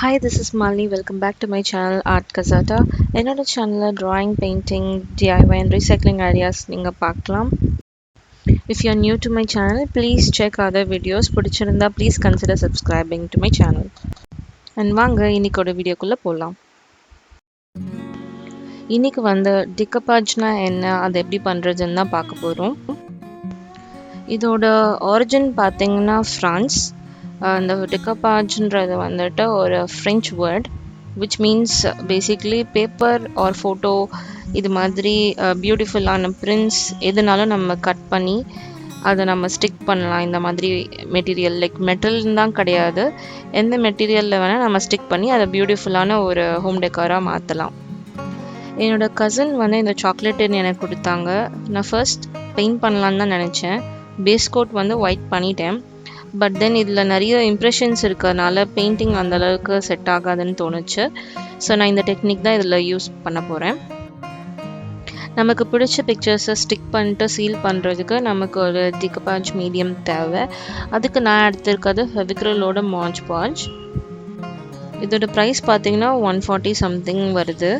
Hi, this is Malini. Welcome back to my channel Art Casata. என்னோட சேனல்ல drawing, painting, DIY and recycling ideas நீங்க பார்க்கலாம். If you are new to my channel, please check other videos. பிடிச்சிருந்தா please consider subscribing to my channel. And வாங்க இன்னைக்கோட வீடியோக்குள்ள போலாம். இன்னைக்கு வந்து டிகப்பாஜ்னா என்ன, அதை எப்படி பண்றதுன்னு தான் பார்க்க போறோம். இதோட origin பார்த்தீங்கன்னா பிரான்ஸ். இந்த டிகப்பாஜ்ன்றது வந்துட்டு ஒரு French word which means basically paper or photo இது மாதிரி பியூட்டிஃபுல்லான prints எதுனாலும் நம்ம கட் பண்ணி அதை நம்ம ஸ்டிக் பண்ணலாம். இந்த மாதிரி மெட்டீரியல் லைக் மெட்டல்னு தான் கிடையாது, எந்த மெட்டீரியலில் வேணால் நம்ம ஸ்டிக் பண்ணி அதை பியூட்டிஃபுல்லான ஒரு ஹோம் டெக்காராக மாற்றலாம். என்னோட கசின் வந்து இந்த சாக்லேட்டுன்னு எனக்கு கொடுத்தாங்க. நான் ஃபர்ஸ்ட் பெயிண்ட் பண்ணலான்னு தான் நினச்சேன். பேஸ் கோட் வந்து ஒயிட் பண்ணிட்டேன். பட் தென் இதில் நிறைய இம்ப்ரெஷன்ஸ் இருக்கிறதுனால பெயிண்டிங் அந்தளவுக்கு செட் ஆகாதுன்னு தோணுச்சு. ஸோ நான் இந்த டெக்னிக் தான் இதில் யூஸ் பண்ண போகிறேன். நமக்கு பிடிச்ச பிக்சர்ஸை ஸ்டிக் பண்ணிட்டு சீல் பண்ணுறதுக்கு நமக்கு ஒரு டிகப்பாஜ் மீடியம் தேவை. அதுக்கு நான் எடுத்திருக்கிறது ஃபெவிக்ரிலோட மார்ஜ் பாஜ். இதோட ப்ரைஸ் பார்த்தீங்கன்னா 140 சம்திங் வருது.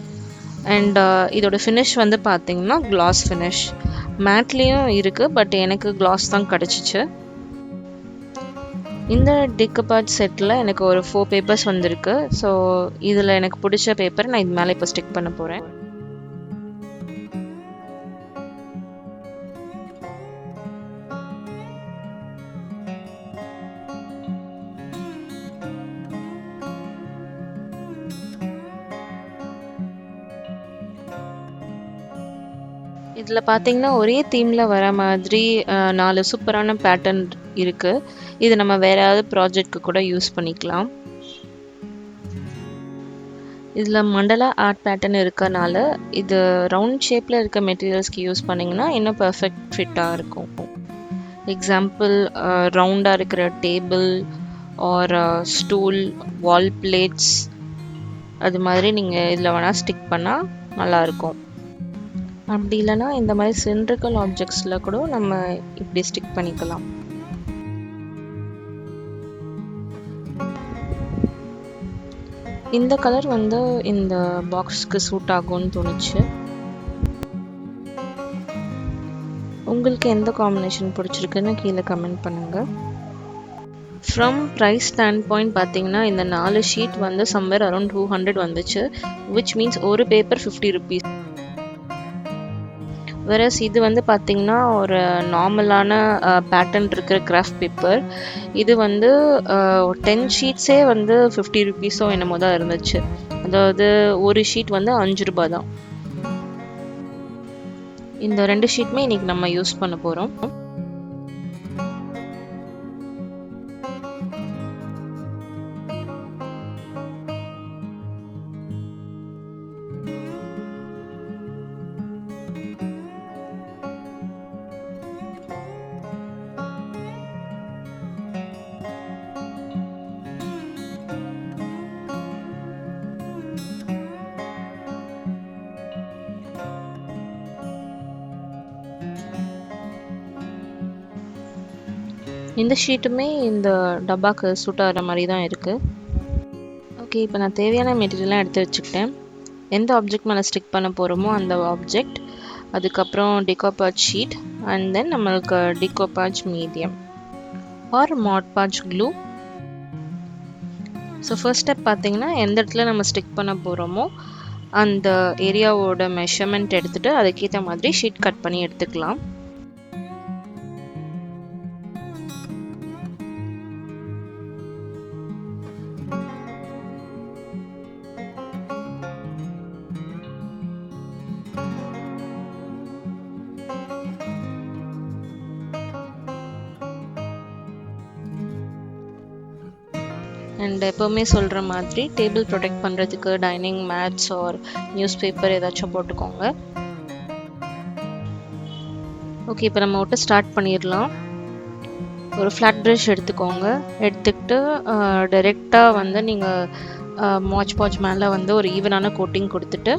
அண்ட் இதோட ஃபினிஷ் வந்து பார்த்தீங்கன்னா கிளாஸ் ஃபினிஷ். மேட்லேயும் இருக்குது, பட் எனக்கு கிளாஸ் தான் கிடச்சிச்சு. இந்த டிகப்பாஜ் செட்டில் எனக்கு ஒரு 4 பேப்பர்ஸ் வந்திருக்கு. ஸோ இதில் எனக்கு பிடிச்ச பேப்பர் நான் இது மேலே இப்போ ஸ்டிக் பண்ண போகிறேன். இதில் பார்த்தீங்கன்னா ஒரே தீமில் வர மாதிரி 4 சூப்பரான பேட்டர்ன் இருக்குது. இது நம்ம வேற ஏதாவது ப்ராஜெக்ட்க்கு கூட யூஸ் பண்ணிக்கலாம். இதில் மண்டலா ஆர்ட் பேட்டர்ன் இருக்கனால இது ரவுண்ட் ஷேப்பில் இருக்க மெட்டீரியல்ஸ்க்கு யூஸ் பண்ணிங்கன்னா இன்னும் பர்ஃபெக்ட் ஃபிட்டாக இருக்கும். எக்ஸாம்பிள் ரவுண்டாக இருக்கிற டேபிள் ஆர் ஸ்டூல், வால் பிளேட்ஸ் அது மாதிரி நீங்கள் இதில் வேணால் ஸ்டிக் பண்ணால் நல்லாயிருக்கும். அப்படி இல்லைன்னா இந்த மாதிரி சிலிண்ட்ரிக்கல் ஆப்ஜெக்ட்ஸில் கூட நம்ம இப்படி ஸ்டிக் பண்ணிக்கலாம். இந்த கலர் வந்து இந்த பாக்ஸ்க்கு சூட் ஆகும்னு தோணுச்சு. உங்களுக்கு எந்த காம்பினேஷன் பிடிச்சிருக்குன்னு கீழே கமெண்ட் பண்ணுங்கள். ஃப்ரம் ப்ரைஸ் ஸ்டாண்ட் பாயிண்ட் பார்த்தீங்கன்னா இந்த 4 ஷீட் வந்து சம்வேர் அரௌண்ட் 200 வந்துச்சு. விச் மீன்ஸ் ஒரு பேப்பர் 50 rupees. வேறஸ் இது வந்து பார்த்திங்கன்னா ஒரு நார்மலான பேட்டர்ன் இருக்கிற கிராஃப்ட் பேப்பர். இது வந்து 10 ஷீட்ஸே வந்து 50 rupeesோ என்னமோ தான் இருந்துச்சு. அதாவது ஒரு ஷீட் வந்து 5 ரூபாய் தான். இந்த 2 ஷீட்டுமே இன்னைக்கு நம்ம யூஸ் பண்ண போகிறோம். இந்த ஷீட்டுமே இந்த டப்பாக்கு சூட் ஆகிற மாதிரி தான் இருக்குது. ஓகே, இப்போ நான் தேவையான மெட்டீரியல்லாம் எடுத்து வச்சுக்கிட்டேன். எந்த ஆப்ஜெக்ட் மேலே ஸ்டிக் பண்ண போகிறோமோ அந்த ஆப்ஜெக்ட், அதுக்கப்புறம் டிகப்பாஜ் ஷீட் அண்ட் தென் நம்மளுக்கு decoupage medium or Mod Podge glue. So first step பார்த்தீங்கன்னா எந்த இடத்துல நம்ம ஸ்டிக் பண்ண போகிறோமோ அந்த ஏரியாவோட மெஷர்மெண்ட் எடுத்துகிட்டு அதுக்கேற்ற மாதிரி ஷீட் கட் பண்ணி எடுத்துக்கலாம். அண்ட் எப்போவுமே சொல்கிற மாதிரி டேபிள் ப்ரொடெக்ட் பண்ணுறதுக்கு dining mats or newspaper ஏதாச்சும் போட்டுக்கோங்க. ஓகே, இப்போ நம்ம விட்டு ஸ்டார்ட் பண்ணிடலாம். ஒரு ஃப்ளாட் ப்ரஷ் எடுத்துக்கோங்க. எடுத்துக்கிட்டு டைரெக்டாக வந்து நீங்கள் மாட்ச் பாஜ் மேலே வந்து ஒரு ஈவனான கோட்டிங் கொடுத்துட்டு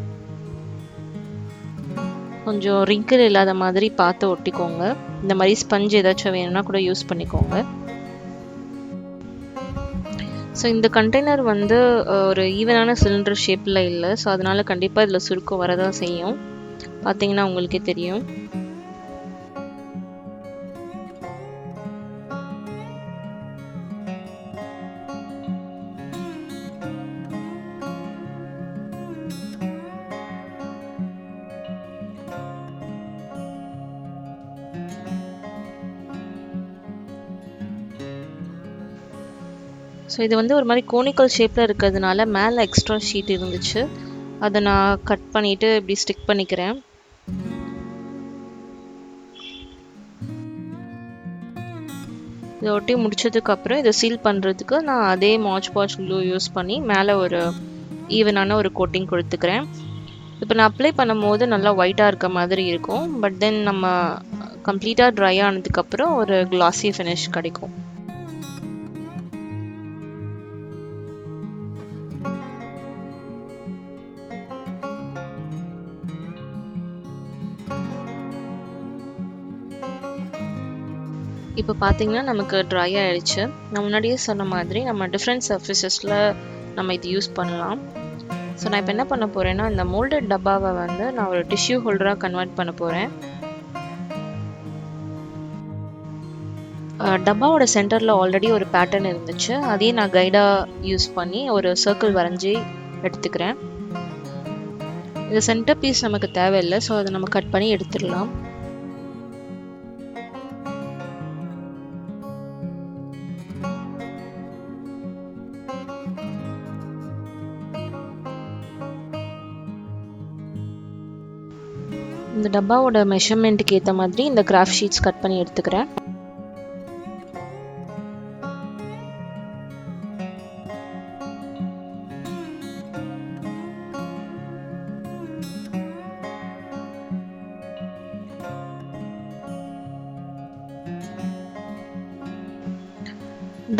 கொஞ்சம் ரிங்கிள் இல்லாத மாதிரி பார்த்து ஒட்டிக்கோங்க. இந்த மாதிரி ஸ்பஞ்ச் ஏதாச்சும் வேணும்னா கூட யூஸ் பண்ணிக்கோங்க. ஸோ இந்த கண்டெய்னர் வந்து ஒரு ஈவனான சிலிண்டர் ஷேப்பில் இல்லை. ஸோ அதனால் கண்டிப்பாக இதில் சுருக்கம் வரதான் செய்யும். பார்த்தீங்கன்னா உங்களுக்கே தெரியும். ஸோ இது வந்து ஒரு மாதிரி கோனிக்கல் ஷேப்பில் இருக்கிறதுனால மேலே எக்ஸ்ட்ரா ஷீட் இருந்துச்சு. அதை நான் கட் பண்ணிவிட்டு இப்படி ஸ்டிக் பண்ணிக்கிறேன். இதை ஒட்டி முடிச்சதுக்கப்புறம் இதை சீல் பண்ணுறதுக்கு நான் அதே மாச் பாச் க்ளூ யூஸ் பண்ணி மேலே ஒரு ஈவனான ஒரு கோட்டிங் கொடுத்துக்கிறேன். இப்போ நான் அப்ளை பண்ணும்போது நல்லா ஒயிட்டாக இருக்க மாதிரி இருக்கும். பட் தென் நம்ம கம்ப்ளீட்டாக ட்ரை ஆனதுக்கப்புறம் ஒரு கிளாஸி ஃபினிஷ் கிடைக்கும். இப்போ பார்த்தீங்கன்னா நமக்கு ட்ரை ஆகிடுச்சு. நான் முன்னாடியே சொன்ன மாதிரி நம்ம டிஃப்ரெண்ட் சர்ஃபேஸஸில் நம்ம இது யூஸ் பண்ணலாம். ஸோ நான் இப்போ என்ன பண்ண போகிறேன்னா, இந்த மோல்டட் டப்பாவை வந்து நான் ஒரு டிஷ்யூ ஹோல்டராக கன்வெர்ட் பண்ண போகிறேன். டப்பாவோட சென்டரில் ஆல்ரெடி ஒரு பேட்டர்ன் இருந்துச்சு. அதையும் நான் கைடாக யூஸ் பண்ணி ஒரு சர்க்கிள் வரைஞ்சி எடுத்துக்கிறேன். இந்த சென்டர் பீஸ் நமக்கு தேவையில்லை. ஸோ அதை நம்ம கட் பண்ணி எடுத்துடலாம். இந்த டப்பாவோட மெஷர்மெண்ட்டுக்கு ஏற்ற மாதிரி இந்த கிராஃப்ட் ஷீட்ஸ் கட் பண்ணி எடுத்துக்கிறேன்.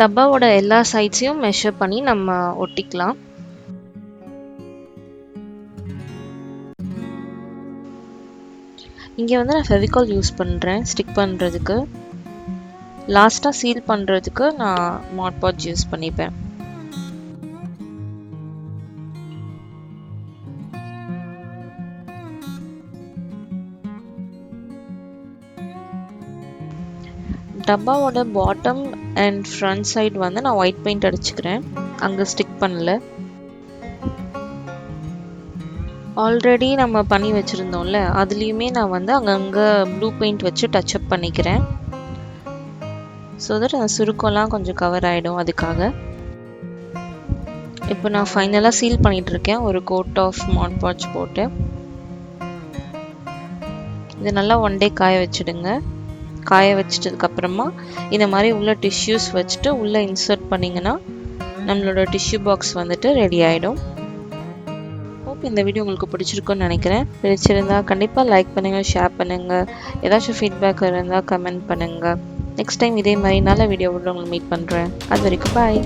டப்பாவோட எல்லா சைட்ஸையும் மெஷர் பண்ணி நம்ம ஒட்டிக்கலாம். இங்கே வந்து நான் ஃபெவிகால் யூஸ் பண்ணுறேன் ஸ்டிக் பண்ணுறதுக்கு. லாஸ்ட்டாக சீல் பண்ணுறதுக்கு நான் மாட் பாட்ச் யூஸ் பண்ணிப்பேன். டப்பாவோட பாட்டம் அண்ட் ஃப்ரண்ட் சைடு வந்து நான் ஒயிட் பெயிண்ட் அடிச்சுக்கிறேன். அங்கே ஸ்டிக் பண்ணல. ஆல்ரெடி நம்ம பண்ணி வச்சுருந்தோம்ல, அதுலேயுமே நான் வந்து அங்கங்கே ப்ளூ பெயிண்ட் வச்சு டச்சப் பண்ணிக்கிறேன். ஸோ தட் அந்த சுருக்கம்லாம் கொஞ்சம் கவர் ஆகிடும். அதுக்காக இப்போ நான் ஃபைனலாக சீல் பண்ணிகிட்ருக்கேன் ஒரு கோட் ஆஃப் மாட் பாட்ச் போட்டு. இது நல்லா ஒன் டே காய வச்சுடுங்க. காய வச்சிட்டதுக்கப்புறமா இந்த மாதிரி உள்ள டிஷ்யூஸ் வச்சுட்டு உள்ளே இன்சர்ட் பண்ணிங்கன்னா நம்மளோட டிஷ்யூ பாக்ஸ் வந்துட்டு ரெடி ஆகிடும். ஹோப் இந்த வீடியோ உங்களுக்கு பிடிச்சிருக்குன்னு நினைக்கிறேன். பிடிச்சிருந்தா கண்டிப்பாக லைக் பண்ணுங்கள், ஷேர் பண்ணுங்கள். ஏதாச்சும் ஃபீட்பேக் இருந்தால் கமெண்ட் பண்ணுங்கள். நெக்ஸ்ட் டைம் இதே மாதிரி நல்ல வீடியோவோட உங்களை மீட் பண்ணுறேன். அது வரைக்கும் பாய்.